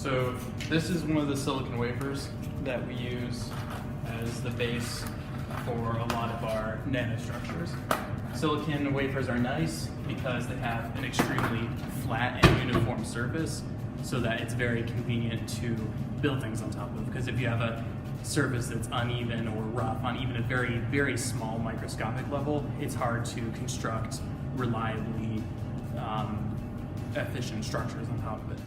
So this is one of the silicon wafers that we use as the base for a lot of our nanostructures. Silicon wafers are nice because they have an extremely flat and uniform surface so that it's very convenient to build things on top of. Because if you have a surface that's uneven or rough on even a very, very small microscopic level, it's hard to construct reliably efficient structures on top of it.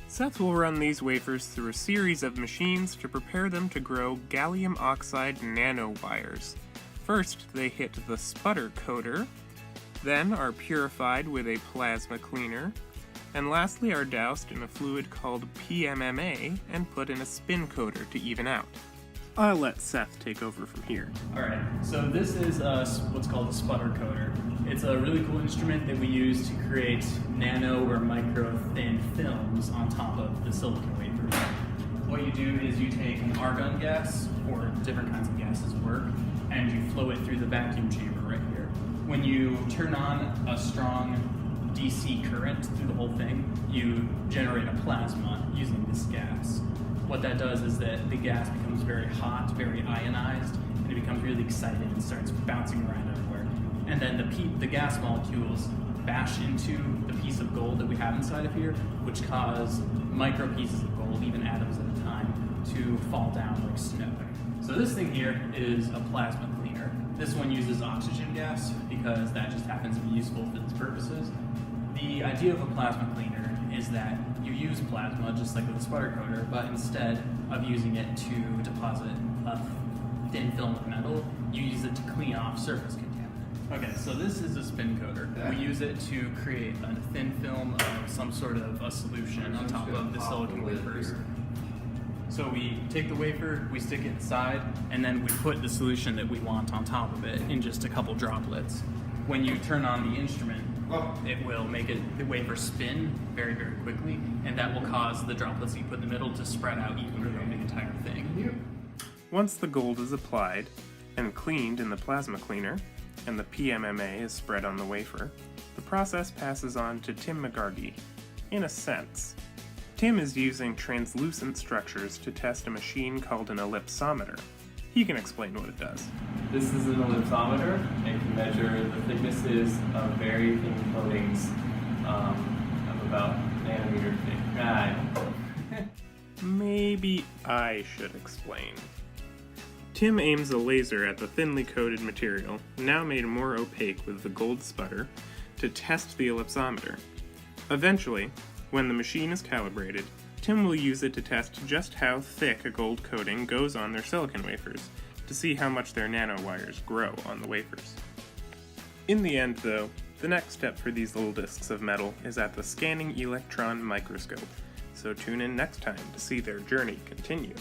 Seth will run these wafers through a series of machines to prepare them to grow gallium oxide nanowires. First, they hit the sputter coater, then are purified with a plasma cleaner, and lastly are doused in a fluid called PMMA and put in a spin coater to even out. I'll let Seth take over from here. Alright, so this is what's called a sputter coater. It's a really cool instrument that we use to create nano or micro thin films on top of the silicon wafers. What you do is you take an argon gas, or different kinds of gases work, and you flow it through the vacuum chamber right here. When you turn on a strong DC current through the whole thing, you generate a plasma using this gas. What that does is that the gas becomes very hot, very ionized, and it becomes really excited and starts bouncing around everywhere. And then the gas molecules bash into the piece of gold that we have inside of here, which cause micro pieces of gold, even atoms at a time, to fall down like snow. So this thing here is a plasma cleaner. This one uses oxygen gas because that just happens to be useful for its purposes. The idea of a plasma cleaner is that you use plasma just like with a sputter coater, but instead of using it to deposit a thin film of metal, you use it to clean off surface contaminants. Okay, so this is a spin coater. We use it to create a thin film of some sort of a solution on top of the silicon wafers. So we take the wafer, we stick it inside, and then we put the solution that we want on top of it in just a couple droplets. When you turn on the instrument, it will make the wafer spin very, very quickly, and that will cause the droplets that you put in the middle to spread out evenly over the entire thing. Once the gold is applied and cleaned in the plasma cleaner, and the PMMA is spread on the wafer, the process passes on to Tim McGargy. In a sense, Tim is using translucent structures to test a machine called an ellipsometer. He can explain what it does. This is an ellipsometer. It can measure the thicknesses of very thin coatings of about nanometer thick. Maybe I should explain. Tim aims a laser at the thinly coated material, now made more opaque with the gold sputter, to test the ellipsometer. Eventually, when the machine is calibrated, Tim will use it to test just how thick a gold coating goes on their silicon wafers, to see how much their nanowires grow on the wafers. In the end, though, the next step for these little discs of metal is at the scanning electron microscope, so tune in next time to see their journey continue.